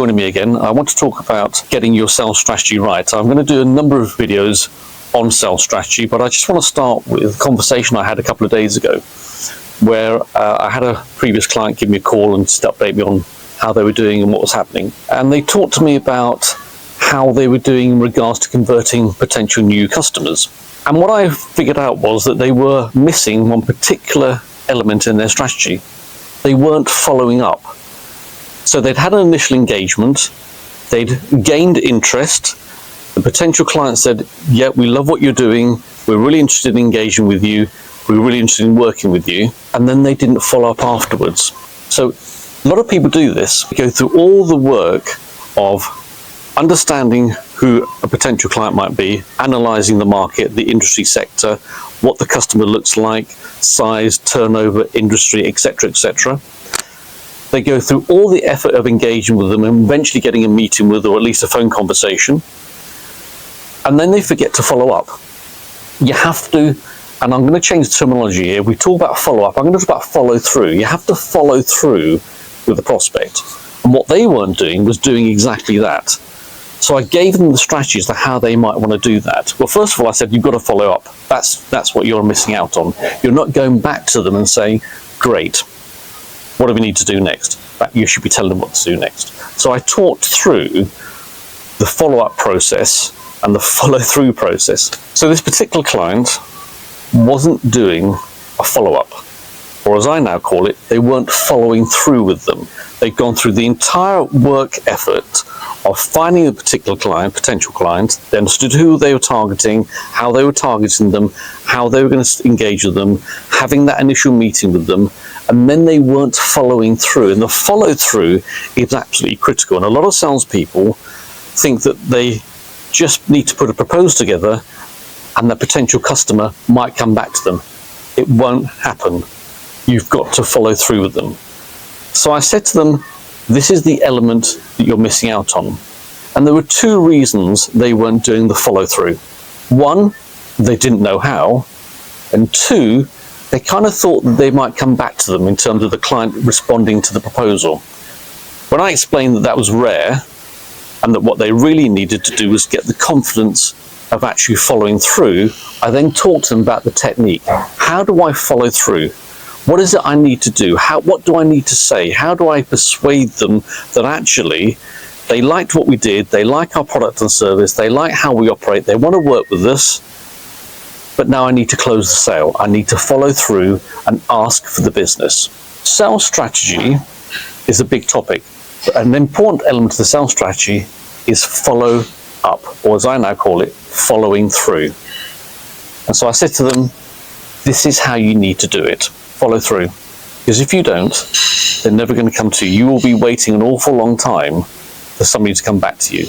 joining me again. I want to talk about getting your sales strategy right. I'm going to do a number of videos on sales strategy, but I just want to start with a conversation I had a couple of days ago where I had a previous client give me a call and just update me on how they were doing and what was happening. And they talked to me about how they were doing in regards to converting potential new customers. And what I figured out was that they were missing one particular element in their strategy. They weren't following up. So they'd had an initial engagement, they'd gained interest, the potential client said, yeah, we love what you're doing, we're really interested in engaging with you, we're really interested in working with you, and then they didn't follow up afterwards. So a lot of people do this, go through all the work of understanding who a potential client might be, analysing the market, the industry sector, what the customer looks like, size, turnover, industry, etc., etc. They go through all the effort of engaging with them and eventually getting a meeting with, or at least a phone conversation, and then they forget to follow up. You have to, and I'm going to change the terminology here, we talk about follow-up, I'm going to talk about follow-through. You have to follow through with the prospect. And what they weren't doing was doing exactly that. So I gave them the strategies to how they might want to do that. Well, first of all, I said, you've got to follow up. That's what you're missing out on. You're not going back to them and saying, great, what do we need to do next? You should be telling them what to do next. So I talked through the follow-up process and the follow-through process. So this particular client wasn't doing a follow-up, or as I now call it, they weren't following through with them. They'd gone through the entire work effort of finding a particular client, potential client, they understood who they were targeting, how they were targeting them, how they were going to engage with them, having that initial meeting with them, and then they weren't following through. And the follow through is absolutely critical. And a lot of salespeople think that they just need to put a proposal together and the potential customer might come back to them. It won't happen. You've got to follow through with them. So I said to them, this is the element that you're missing out on. And there were two reasons they weren't doing the follow through. One, they didn't know how. And two, they kind of thought that they might come back to them in terms of the client responding to the proposal. When I explained that that was rare and that what they really needed to do was get the confidence of actually following through, I then talked to them about the technique. How do I follow through? What is it I need to do? What do I need to say? How do I persuade them that actually they liked what we did, they like our product and service, they like how we operate, they want to work with us, but now I need to close the sale. I need to follow through and ask for the business. Sales strategy is a big topic. An important element of the sales strategy is follow up, or as I now call it, following through. And so I said to them, this is how you need to do it. Follow through. Because if you don't, they're never going to come to you. You will be waiting an awful long time for somebody to come back to you.